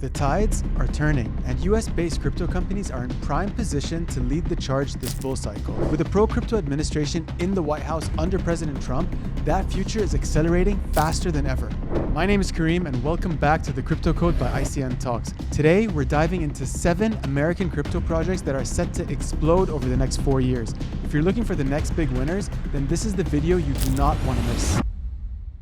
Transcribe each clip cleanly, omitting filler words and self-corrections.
The tides are turning, and US-based crypto companies are in prime position to lead the charge this bull cycle. With the pro-crypto administration in the White House under President Trump, that future is accelerating faster than ever. My name is Kareem, and welcome back to the Crypto Code by ICN.talks. Today, we're diving into 7 American crypto projects that are set to explode over the next 4 years. If you're looking for the next big winners, then this is the video you do not want to miss.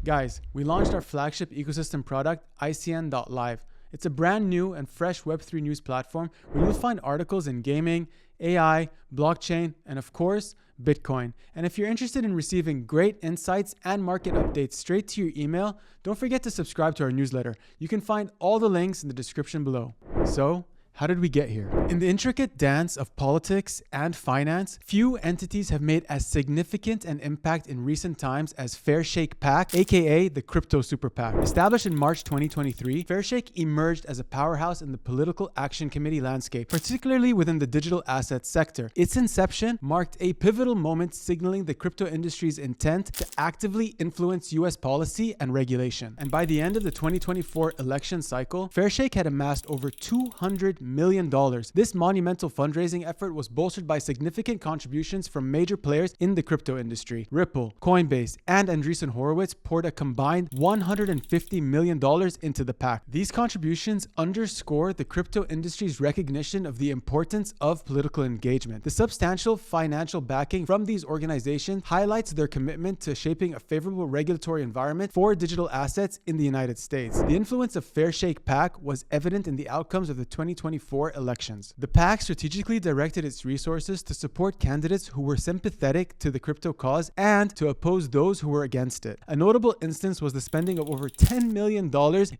Guys, we launched our flagship ecosystem product, ICN.live. It's a brand new and fresh Web3 news platform where you'll find articles in gaming, AI, blockchain, and of course, Bitcoin. And if you're interested in receiving great insights and market updates straight to your email, don't forget to subscribe to our newsletter. You can find all the links in the description below. So, how did we get here? In the intricate dance of politics and finance, few entities have made as significant an impact in recent times as Fairshake PAC, aka the Crypto Super PAC. Established in March 2023, Fairshake emerged as a powerhouse in the political action committee landscape, particularly within the digital assets sector. Its inception marked a pivotal moment signaling the crypto industry's intent to actively influence US policy and regulation. And by the end of the 2024 election cycle, Fairshake had amassed over $200 million. This monumental fundraising effort was bolstered by significant contributions from major players in the crypto industry. Ripple, Coinbase, and Andreessen Horowitz poured a combined $150 million into the PAC. These contributions underscore the crypto industry's recognition of the importance of political engagement. The substantial financial backing from these organizations highlights their commitment to shaping a favorable regulatory environment for digital assets in the United States. The influence of Fairshake PAC was evident in the outcomes of the 2024 elections. The PAC strategically directed its resources to support candidates who were sympathetic to the crypto cause and to oppose those who were against it. A notable instance was the spending of over $10 million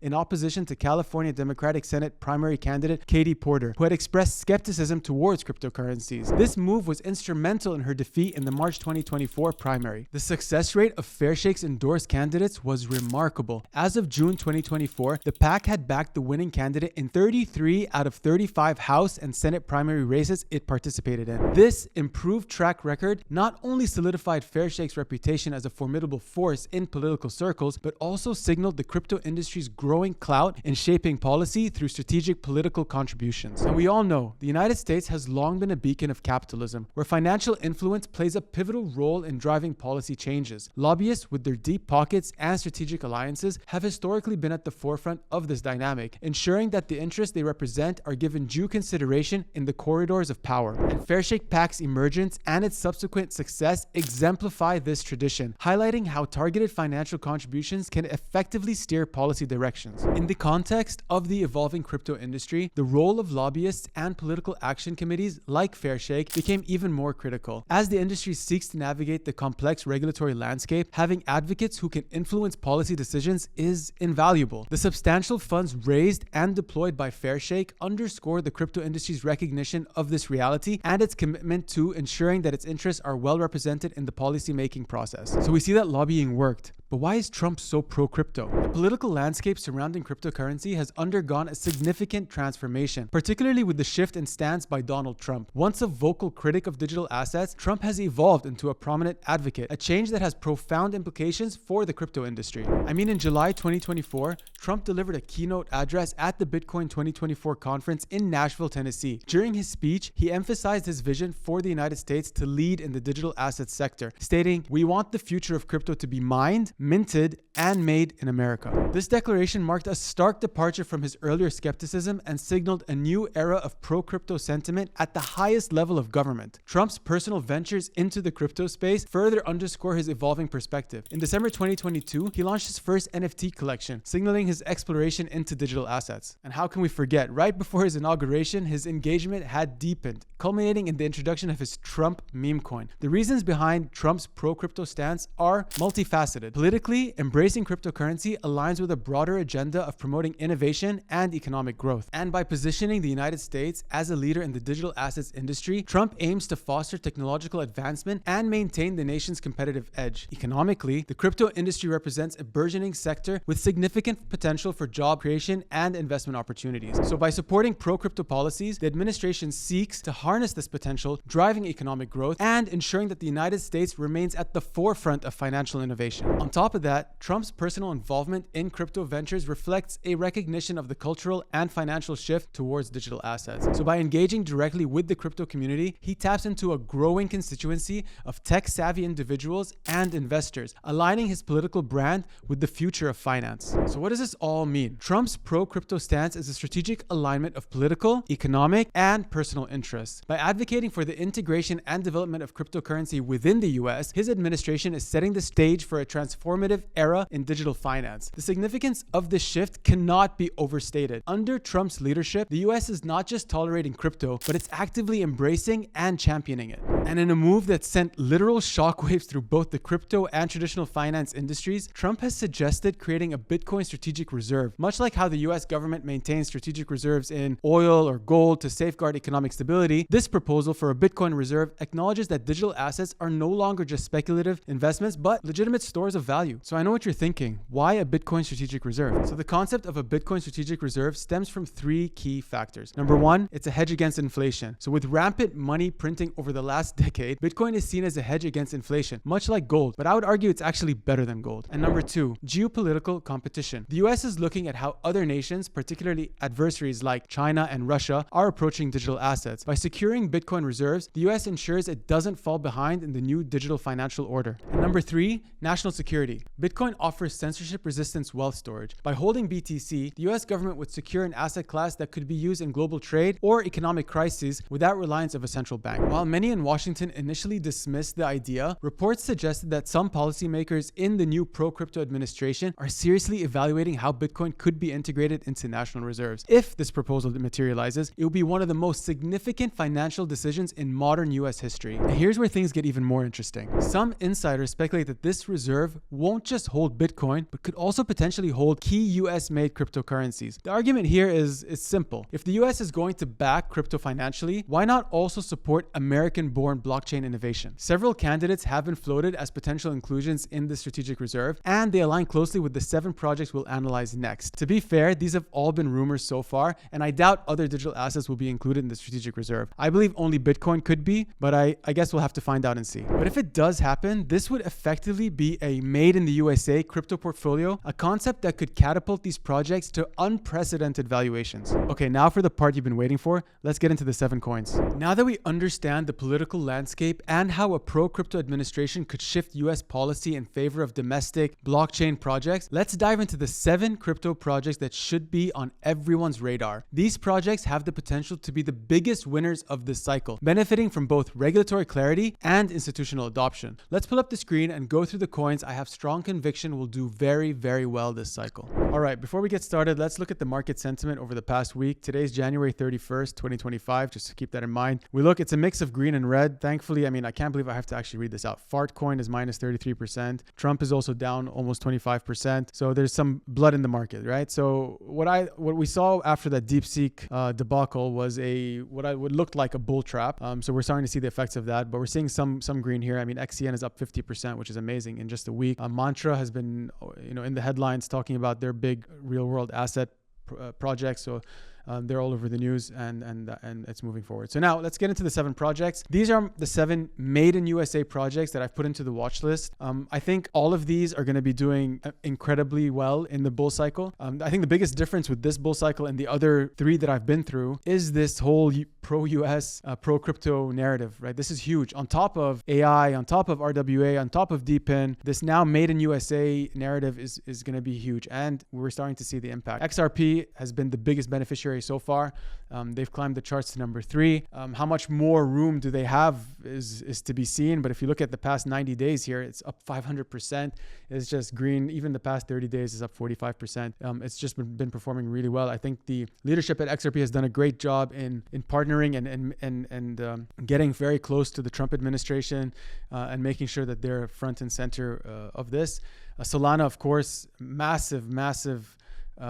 in opposition to California Democratic Senate primary candidate Katie Porter, who had expressed skepticism towards cryptocurrencies. This move was instrumental in her defeat in the March 2024 primary. The success rate of Fairshake's endorsed candidates was remarkable. As of June 2024, the PAC had backed the winning candidate in 33 out of 35 House and Senate primary races it participated in. This improved track record not only solidified Fairshake's reputation as a formidable force in political circles, but also signaled the crypto industry's growing clout in shaping policy through strategic political contributions. And we all know the United States has long been a beacon of capitalism, where financial influence plays a pivotal role in driving policy changes. Lobbyists with their deep pockets and strategic alliances have historically been at the forefront of this dynamic, ensuring that the interests they represent are given due consideration in the corridors of power. And Fairshake PAC's emergence and its subsequent success exemplify this tradition, highlighting how targeted financial contributions can effectively steer policy directions. In the context of the evolving crypto industry, the role of lobbyists and political action committees like Fairshake became even more critical. As the industry seeks to navigate the complex regulatory landscape, having advocates who can influence policy decisions is invaluable. The substantial funds raised and deployed by Fairshake underscore the crypto industry's recognition of this reality and its commitment to ensuring that its interests are well represented in the policy-making process. So we see that lobbying worked. But why is Trump so pro-crypto? The political landscape surrounding cryptocurrency has undergone a significant transformation, particularly with the shift in stance by Donald Trump. Once a vocal critic of digital assets, Trump has evolved into a prominent advocate, a change that has profound implications for the crypto industry. I mean, in July 2024, Trump delivered a keynote address at the Bitcoin 2024 conference in Nashville, Tennessee. During his speech, he emphasized his vision for the United States to lead in the digital assets sector, stating, "We want the future of crypto to be mined, minted, and made in America." This declaration marked a stark departure from his earlier skepticism and signaled a new era of pro-crypto sentiment at the highest level of government. Trump's personal ventures into the crypto space further underscore his evolving perspective. In December 2022, he launched his first NFT collection, signaling his exploration into digital assets. And how can we forget, right before his inauguration, his engagement had deepened, culminating in the introduction of his Trump meme coin. The reasons behind Trump's pro-crypto stance are multifaceted. Politically, embracing cryptocurrency aligns with a broader agenda of promoting innovation and economic growth. And by positioning the United States as a leader in the digital assets industry, Trump aims to foster technological advancement and maintain the nation's competitive edge. Economically, the crypto industry represents a burgeoning sector with significant potential for job creation and investment opportunities. So by supporting pro-crypto policies, the administration seeks to harness this potential, driving economic growth and ensuring that the United States remains at the forefront of financial innovation. On top of that, Trump's personal involvement in crypto ventures reflects a recognition of the cultural and financial shift towards digital assets. So by engaging directly with the crypto community, he taps into a growing constituency of tech-savvy individuals and investors, aligning his political brand with the future of finance. So what does this all mean? Trump's pro-crypto stance is a strategic alignment of political, economic, and personal interests. By advocating for the integration and development of cryptocurrency within the US, his administration is setting the stage for a transformative era in digital finance. The significance of this shift cannot be overstated. Under Trump's leadership, the US is not just tolerating crypto, but it's actively embracing and championing it. And in a move that sent literal shockwaves through both the crypto and traditional finance industries, Trump has suggested creating a Bitcoin strategic reserve, much like how the US government maintains strategic reserves in oil or gold to safeguard economic stability. This proposal for a Bitcoin reserve acknowledges that digital assets are no longer just speculative investments, but legitimate stores of value. So I know what you're thinking. Why a Bitcoin strategic reserve? So the concept of a Bitcoin strategic reserve stems from three key factors. Number one, it's a hedge against inflation. So with rampant money printing over the last decade, Bitcoin is seen as a hedge against inflation, much like gold, but I would argue it's actually better than gold. And number two, geopolitical competition. The US is looking at how other nations, particularly adversaries like China and Russia, are approaching digital assets. By securing Bitcoin reserves, the US ensures it doesn't fall behind in the new digital financial order. And number three, national security. Bitcoin offers censorship-resistant wealth storage. By holding BTC, the US government would secure an asset class that could be used in global trade or economic crises without reliance of a central bank. While many in Washington initially dismissed the idea, reports suggested that some policymakers in the new pro-crypto administration are seriously evaluating how Bitcoin could be integrated into national reserves. If this proposal materializes, it will be one of the most significant financial decisions in modern US history. And here's where things get even more interesting. Some insiders speculate that this reserve won't just hold Bitcoin, but could also potentially hold key US-made cryptocurrencies. The argument here is simple. If the US is going to back crypto financially, why not also support American-born blockchain innovation? Several candidates have been floated as potential inclusions in the strategic reserve, and they align closely with the 7 projects we'll analyze next. To be fair, these have all been rumors so far, and I doubt other digital assets will be included in the strategic reserve. I believe only Bitcoin could be, but I guess we'll have to find out and see. But if it does happen, this would effectively be a made in the USA crypto portfolio, a concept that could catapult these projects to unprecedented valuations. Okay, now for the part you've been waiting for, let's get into the 7 coins. Now that we understand the political landscape and how a pro-crypto administration could shift US policy in favor of domestic blockchain projects, let's dive into the 7 crypto projects that should be on everyone's radar. These projects have the potential to be the biggest winners of this cycle, benefiting from both regulatory clarity and institutional adoption. Let's pull up the screen and go through the coins I have strong conviction will do very, very well this cycle. All right, before we get started, let's look at the market sentiment over the past week. Today's January 31st, 2025, just to keep that in mind. It's a mix of green and red. Thankfully, I can't believe I have to actually read this out. Fartcoin is minus 33%. Trump is also down almost 25%. So there's some blood in the market, right? So what we saw after that DeepSeek debacle was what looked like a bull trap. So we're starting to see the effects of that, but we're seeing some green here. XCN is up 50%, which is amazing in just a week. Mantra has been, in the headlines talking about their big real world asset projects. So they're all over the news and it's moving forward. So now let's get into the 7 projects. These are the 7 made in USA projects that I've put into the watch list. I think all of these are going to be doing incredibly well in the bull cycle. I think the biggest difference with this bull cycle and the other 3 that I've been through is this whole pro-US, pro-crypto narrative, right? This is huge. On top of AI, on top of RWA, on top of DeepIn, this now made in USA narrative is going to be huge. And we're starting to see the impact. XRP has been the biggest beneficiary so far. They've climbed the charts to number 3. How much more room do they have is to be seen. But if you look at the past 90 days here, it's up 500%. It's just green. Even the past 30 days is up 45%. It's just been performing really well. I think the leadership at XRP has done a great job in partnering and getting very close to the Trump administration and making sure that they're front and center of this. Solana, of course, massive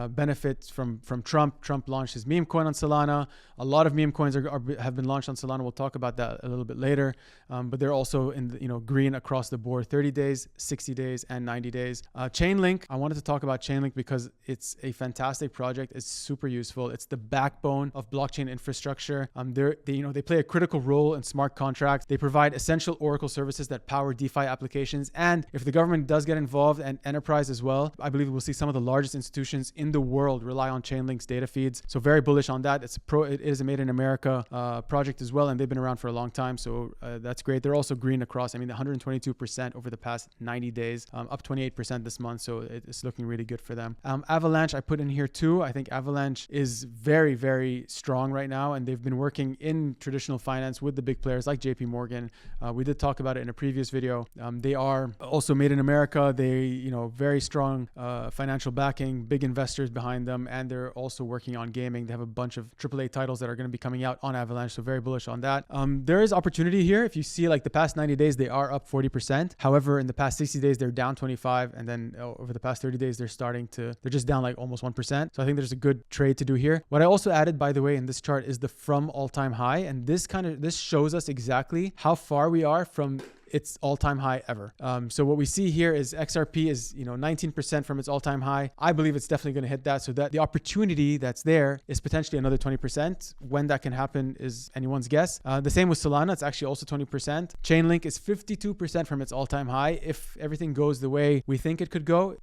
benefit from Trump. Trump launched his meme coin on Solana. A lot of meme coins have been launched on Solana. We'll talk about that a little bit later. But they're also in the, green across the board, 30 days, 60 days, and 90 days. Chainlink, I wanted to talk about Chainlink because it's a fantastic project. It's super useful. It's the backbone of blockchain infrastructure. They play a critical role in smart contracts. They provide essential Oracle services that power DeFi applications. And if the government does get involved and enterprise as well, I believe we'll see some of the largest institutions in the world rely on Chainlink's data feeds. So very bullish on that. It is a made in America project as well, and they've been around for a long time. So that's great. They're also green across. 122% over the past 90 days, up 28% this month. So it's looking really good for them. Avalanche, I put in here too. I think Avalanche is very, very strong right now, and they've been working in traditional finance with the big players like JP Morgan. We did talk about it in a previous video. They are also made in America. They, very strong financial backing, big investors behind them, and they're also working on gaming. They have a bunch of AAA titles that are going to be coming out on Avalanche, so very bullish on that. There is opportunity here. If you see like the past 90 days, they are up 40%. However, in the past 60 days, they're down 25, and then over the past 30 days, they're just down like almost 1%. So I think there's a good trade to do here. What I also added, by the way, in this chart is the from all-time high, and this shows us exactly how far we are from its all-time high ever. So what we see here is XRP is 19% from its all-time high. I believe it's definitely going to hit that, so that the opportunity that's there is potentially another 20%. When that can happen is anyone's guess. The same with Solana. It's actually also 20%. Chainlink is 52% from its all-time high. If everything goes the way we think it could go,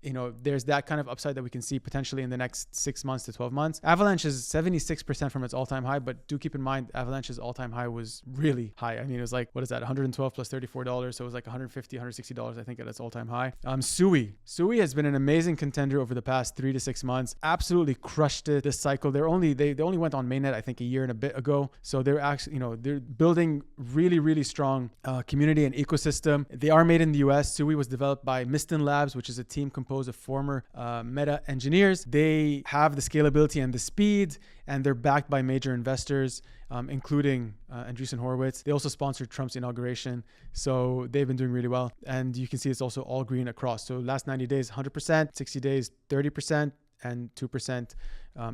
there's that kind of upside that we can see potentially in the next 6 months to 12 months. Avalanche is 76% from its all-time high, but do keep in mind Avalanche's all-time high was really high. It was like, what is that, 112 plus $34. So it was like $150, $160, I think, at its all-time high. SUI has been an amazing contender over the past 3 to 6 months. Absolutely crushed it this cycle. They only went on mainnet, I think, a year and a bit ago. So they're actually, they're building really, really strong community and ecosystem. They are made in the US. SUI was developed by Miston Labs, which is a team composed of former Meta engineers. They have the scalability and the speed, and they're backed by major investors, including Andreessen Horowitz. They also sponsored Trump's inauguration. So they've been doing really well. And you can see it's also all green across. So last 90 days, 100%, 60 days, 30%, and 2%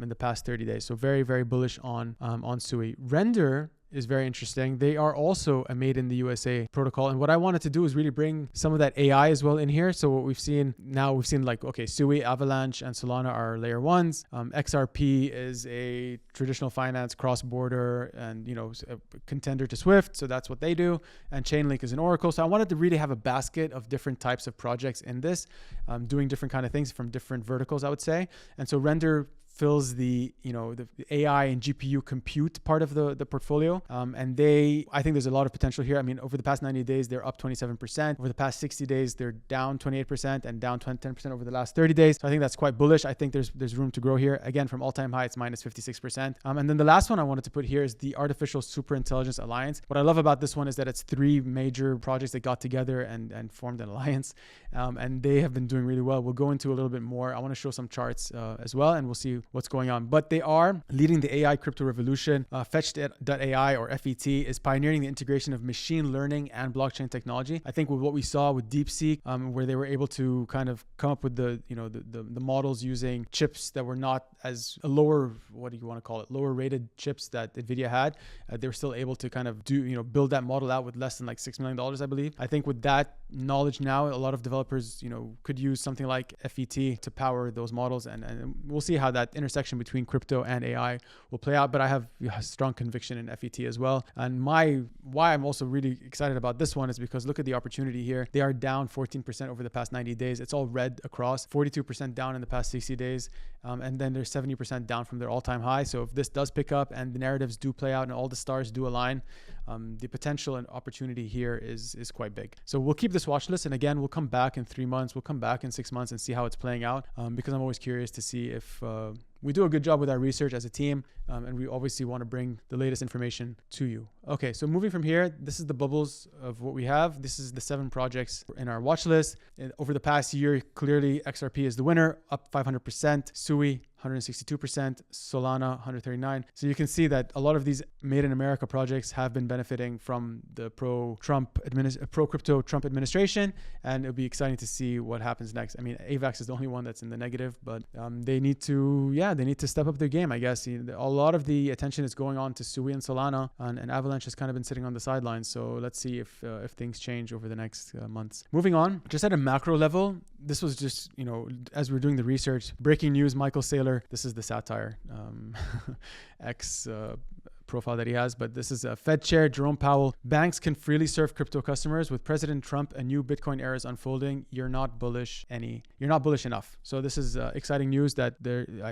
in the past 30 days. So very, very bullish on SUI. Render is very interesting. They are also a made in the USA protocol. And what I wanted to do is really bring some of that AI as well in here. So what we've seen like, okay, SUI, Avalanche, and Solana are layer ones. XRP is a traditional finance cross-border and, a contender to Swift. So that's what they do. And Chainlink is an Oracle. So I wanted to really have a basket of different types of projects in this, doing different kind of things from different verticals, I would say. And so Render fills the AI and GPU compute part of the portfolio. And I think there's a lot of potential here. Over the past 90 days, they're up 27%. Over the past 60 days, they're down 28% and down 10% over the last 30 days. So I think that's quite bullish. I think there's room to grow here. Again, from all-time high, it's minus 56%. And then the last one I wanted to put here is the Artificial Superintelligence Alliance. What I love about this one is that it's 3 major projects that got together and formed an alliance. And they have been doing really well. We'll go into a little bit more. I want to show some charts as well, and we'll see what's going on. But they are leading the AI crypto revolution. Fetch.ai or FET is pioneering the integration of machine learning and blockchain technology. I think with what we saw with DeepSeek, where they were able to kind of come up with the models using chips that were not as lower, what do you want to call it, lower rated chips that NVIDIA had, they were still able to kind of build that model out with less than like $6 million, I believe. I think with that knowledge now, a lot of developers, could use something like FET to power those models, and we'll see how that intersection between crypto and AI will play out. But I have strong conviction in FET as well. And why I'm also really excited about this one is because look at the opportunity here. They are down 14% over the past 90 days. It's all red across, 42% down in the past 60 days. And then they're 70% down from their all-time high. So if this does pick up and the narratives do play out and all the stars do align, the potential and opportunity here is quite big. So we'll keep this watch list. And again, we'll come back in 3 months. We'll come back in 6 months and see how it's playing out, because I'm always curious to see if we do a good job with our research as a team, and we obviously want to bring the latest information to you. Okay, so moving from here, this is the bubbles of what we have. This is the 7 projects in our watch list. Over the past year, clearly XRP is the winner, up 500%. SUI, 162%, Solana 139%. So you can see that a lot of these made in America projects have been benefiting from the pro-crypto Trump administration, and it'll be exciting to see what happens next. I mean, AVAX is the only one that's in the negative, but they need to step up their game, I guess. A lot of the attention is going on to SUI and Solana, and Avalanche has kind of been sitting on the sidelines. So let's see if things change over the next months. Moving on, just at a macro level, this was just, as we're doing the research, breaking news, Michael Saylor, this is the satire X profile that he has, but this is Fed Chair Jerome Powell. Banks can freely serve crypto customers. With President Trump, a new Bitcoin era is unfolding. You're not bullish enough. So this is exciting news that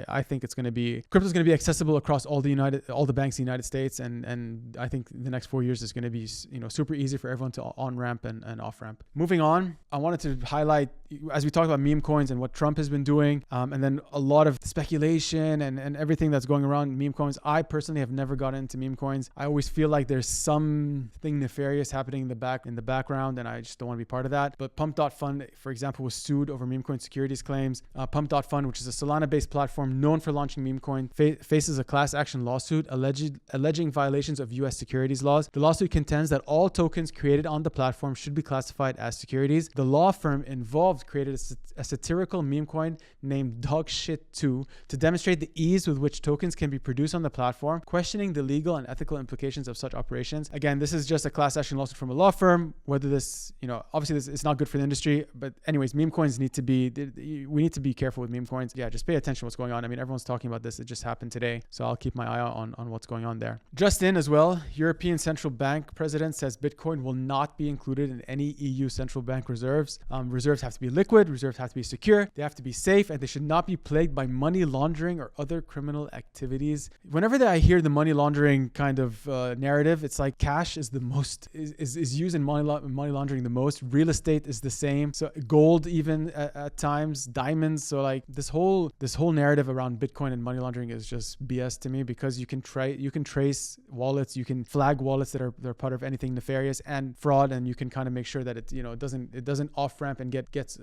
I think crypto is going to be accessible across all the banks in the United States, and I think the next 4 years is going to be super easy for everyone to on ramp and off ramp. Moving on, I wanted to highlight, as we talked about meme coins and what Trump has been doing, and then a lot of speculation and everything that's going around meme coins. I personally have never gotten into meme coins. I always feel like there's something nefarious happening in the background, and I just don't want to be part of that. But Pump.Fund, for example, was sued over meme coin securities claims. Pump.Fund, which is a Solana-based platform known for launching meme coin, faces a class action lawsuit alleging violations of U.S. securities laws. The lawsuit contends that all tokens created on the platform should be classified as securities. The law firm involved created a satirical meme coin named Dogshit2 to demonstrate the ease with which tokens can be produced on the platform, questioning the legal and ethical implications of such operations. Again, this is just a class action lawsuit from a law firm. Whether this, obviously this is not good for the industry, but anyways, meme coins we need to be careful with meme coins. Yeah, just pay attention to what's going on. I mean, everyone's talking about this. It just happened today. So I'll keep my eye out on what's going on there. Just in as well, European Central Bank president says Bitcoin will not be included in any EU central bank reserves. Reserves have to be liquid, reserves have to be secure, they have to be safe, and they should not be plagued by money laundering or other criminal activities. Whenever I hear the money laundering kind of narrative, it's like cash is the most is used in money laundering the most. Real estate is the same. So gold, even at times, diamonds. So like this whole narrative around Bitcoin and money laundering is just BS to me, because you can trace wallets, you can flag wallets that are part of anything nefarious and fraud, and you can kind of make sure that it doesn't off ramp and gets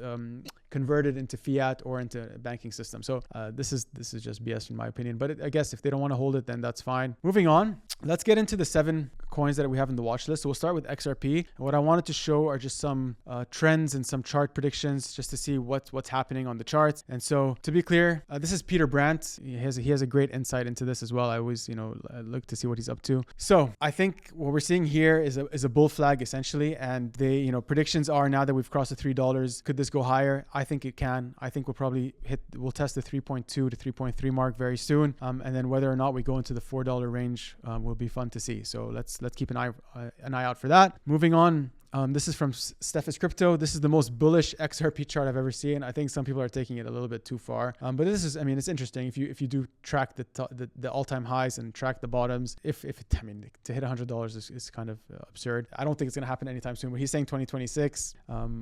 converted into fiat or into a banking system. So this is just BS in my opinion. But I guess if they don't want to hold it, then that's fine. Moving on, let's get into the 7 coins that we have in the watch list. So we'll start with XRP. And what I wanted to show are just some trends and some chart predictions, just to see what's happening on the charts. And so to be clear, this is Peter Brandt. He has a great insight into this as well. I always look to see what he's up to. So I think what we're seeing here is a bull flag essentially, and they predictions are, now that we've crossed the $3, could this go higher? I think it can. I think we'll test the 3.2 to 3.3 mark very soon, and then whether or not we go into the $4 range will be fun to see. So let's keep an eye out for that. Moving on. This is from Steph's Crypto. This is the most bullish XRP chart I've ever seen. I think some people are taking it a little bit too far. But this is, it's interesting. If you do track the all-time highs and track the bottoms, to hit $100 is kind of absurd. I don't think it's going to happen anytime soon. But he's saying 2026.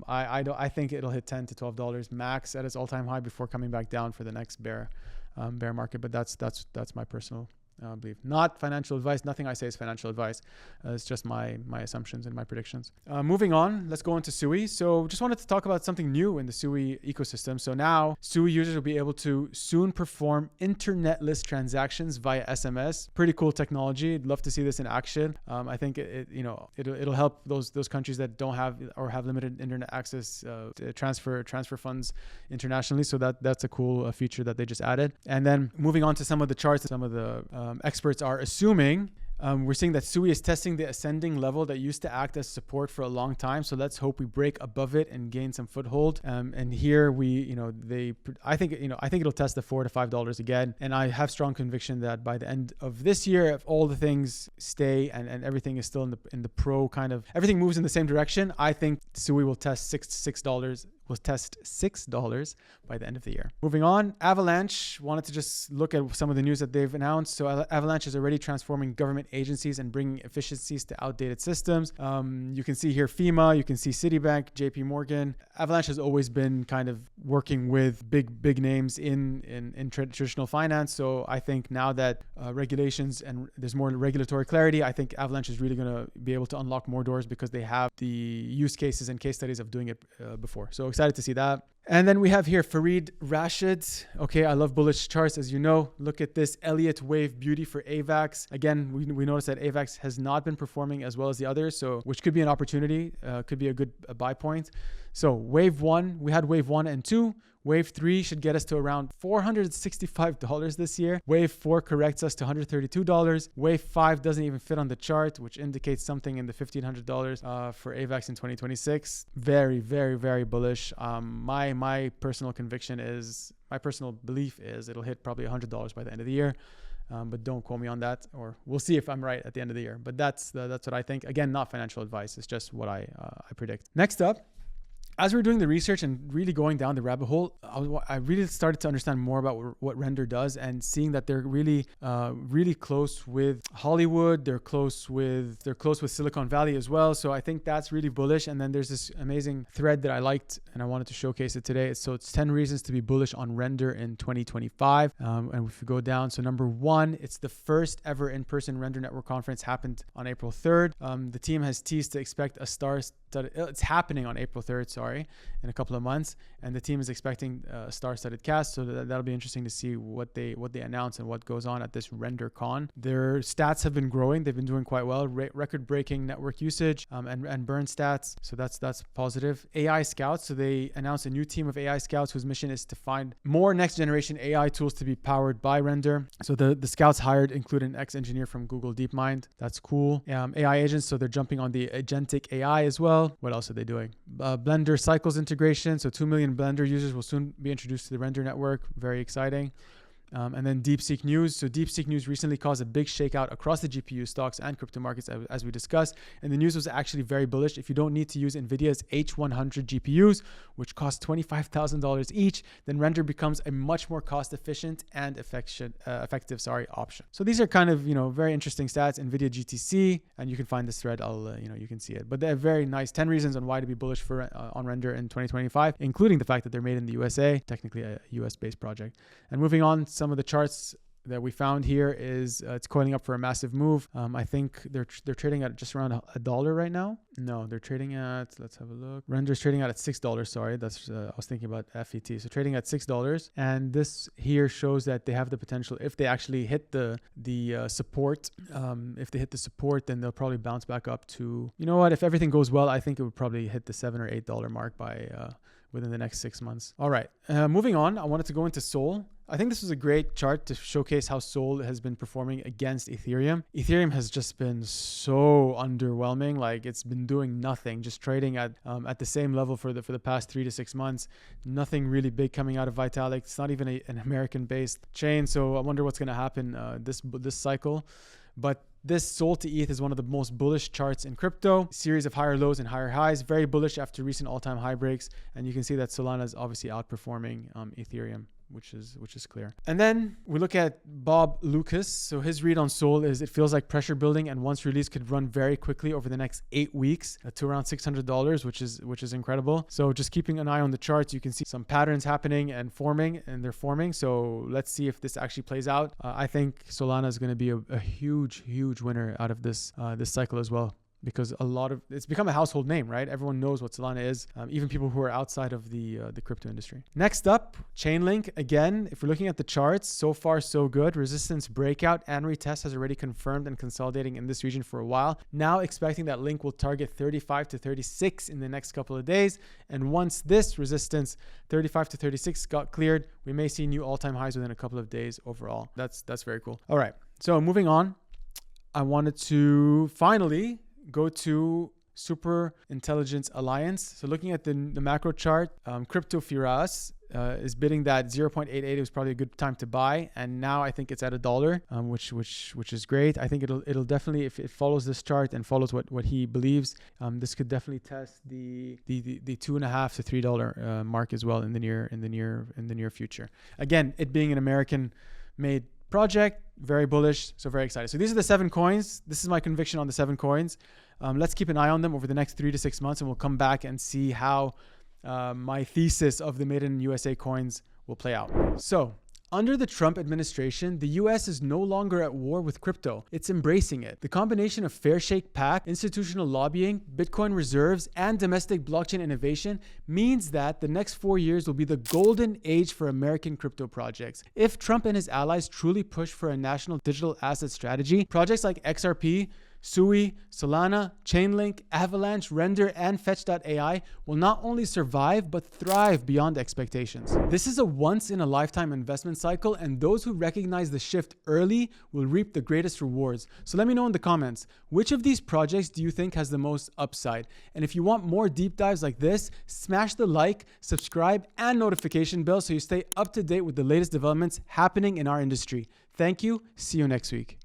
I think it'll hit $10 to $12 max at its all-time high before coming back down for the next bear market. But that's my personal belief. Not financial advice. Nothing I say is financial advice. It's just my assumptions and my predictions. Moving on, let's go into SUI. So just wanted to talk about something new in the SUI ecosystem. So now SUI users will be able to soon perform internetless transactions via SMS. Pretty cool technology. I'd love to see this in action. I think it'll help those countries that don't have or have limited internet access to transfer funds internationally. So that's a cool feature that they just added. And then moving on to some of the charts, some of the experts are assuming, we're seeing that SUI is testing the ascending level that used to act as support for a long time. So let's hope we break above it and gain some foothold. And here I think it'll test the $4 to $5 again. And I have strong conviction that by the end of this year, if all the things stay and everything is still in the pro kind of, everything moves in the same direction, I think SUI will test $6 by the end of the year. Moving on, Avalanche. Wanted to just look at some of the news that they've announced. So Avalanche is already transforming government agencies and bringing efficiencies to outdated systems. You can see here FEMA, you can see Citibank, JP Morgan. Avalanche has always been kind of working with big names in traditional finance. So I think now that regulations and there's more regulatory clarity, I think Avalanche is really going to be able to unlock more doors because they have the use cases and case studies of doing it before. So excited excited to see that. And then we have here Fareed Rashid. Okay, I love bullish charts, as you know. Look at this Elliott wave beauty for AVAX. Again, we noticed that AVAX has not been performing as well as the others, so which could be an opportunity, could be a good buy point. So wave 1, we had wave 1 and 2. Wave 3 should get us to around $465 this year. Wave 4 corrects us to $132. Wave 5 doesn't even fit on the chart, which indicates something in the $1,500 for AVAX in 2026. Very, very, very bullish. My personal conviction is, my personal belief is it'll hit probably $100 by the end of the year. But don't quote me on that, or we'll see if I'm right at the end of the year. But that's what I think. Again, not financial advice. It's just what I predict. Next up, as we were doing the research and really going down the rabbit hole, I really started to understand more about what Render does, and seeing that they're really, really close with Hollywood. They're close with Silicon Valley as well. So I think that's really bullish. And then there's this amazing thread that I liked, and I wanted to showcase it today. So it's 10 reasons to be bullish on Render in 2025. And if we go down, so number 1, it's the first ever in-person Render Network conference happened on April 3rd. The team has teased to expect a it's happening on April 3rd, in a couple of months, and the team is expecting a star-studded cast, so that'll be interesting to see what they announce and what goes on at this Render Con. Their stats have been growing. They've been doing quite well, record-breaking network usage and burn stats, so that's positive. AI Scouts, so they announced a new team of AI Scouts whose mission is to find more next-generation AI tools to be powered by Render. So the scouts hired include an ex-engineer from Google DeepMind. That's cool. AI agents, so they're jumping on the agentic AI as well. What else are they doing? Blender Cycles integration. So 2 million Blender users will soon be introduced to the Render network. Very exciting. And then DeepSeek News. So DeepSeek News recently caused a big shakeout across the GPU stocks and crypto markets, as we discussed. And the news was actually very bullish. If you don't need to use NVIDIA's H100 GPUs, which cost $25,000 each, then Render becomes a much more cost-efficient and effective option. So these are kind of, very interesting stats. NVIDIA GTC, and you can find this thread. You can see it. But they're very nice 10 reasons on why to be bullish on Render in 2025, including the fact that they're made in the USA, technically a US-based project. And moving on, some of the charts that we found here is it's coiling up for a massive move. I think they're trading at just around $1 right now. No, they're trading at, let's have a look. Render's trading out at $6. Sorry, that's I was thinking about FET. So trading at $6, and this here shows that they have the potential, if they actually hit the support. If they hit the support, then they'll probably bounce back up to, if everything goes well, I think it would probably hit the $7 or $8 mark by within the next 6 months. All right, moving on. I wanted to go into Sol. I think this was a great chart to showcase how Sol has been performing against Ethereum. Ethereum has just been so underwhelming. Like, it's been doing nothing, just trading at the same level for the past 3 to 6 months. Nothing really big coming out of Vitalik. It's not even an American-based chain. So I wonder what's going to happen this cycle. But this Sol to ETH is one of the most bullish charts in crypto. Series of higher lows and higher highs. Very bullish after recent all-time high breaks. And you can see that Solana is obviously outperforming Ethereum, which is clear. And then we look at Bob Lucas. So his read on Sol is, it feels like pressure building, and once released could run very quickly over the next 8 weeks to around $600, which is incredible. So just keeping an eye on the charts, you can see some patterns happening and they're forming. So let's see if this actually plays out. I think Solana is going to be a huge winner out of this cycle as well, because it's become a household name, right? Everyone knows what Solana is, even people who are outside of the crypto industry. Next up, Chainlink. Again, if we're looking at the charts, so far so good. Resistance breakout and retest has already confirmed and consolidating in this region for a while. Now expecting that Link will target 35 to 36 in the next couple of days. And once this resistance 35 to 36 got cleared, we may see new all-time highs within a couple of days overall. That's very cool. All right, so moving on, I wanted to finally go to Super Intelligence Alliance. So looking at the macro chart, Crypto Firas is bidding that 0.88. It was probably a good time to buy, and now I think it's at $1, which is great. I think it'll definitely, if it follows this chart and follows what he believes, this could definitely test the $2.5 to $3 mark as well in the near future. Again, it being an American-made project, very bullish, so very excited. So these are the 7 coins. This is my conviction on the 7 coins. Let's keep an eye on them over the next 3 to 6 months, and we'll come back and see how my thesis of the made in USA coins will play out. So Under the Trump administration, the US is no longer at war with crypto. It's embracing it. The combination of fair shake PAC, institutional lobbying, Bitcoin reserves, and domestic blockchain innovation means that the next 4 years will be the golden age for American crypto projects. If Trump and his allies truly push for a national digital asset strategy, projects like XRP, SUI, Solana, Chainlink, Avalanche, Render, and Fetch.ai will not only survive, but thrive beyond expectations. This is a once-in-a-lifetime investment cycle, and those who recognize the shift early will reap the greatest rewards. So let me know in the comments, which of these projects do you think has the most upside? And if you want more deep dives like this, smash the like, subscribe, and notification bell so you stay up to date with the latest developments happening in our industry. Thank you. See you next week.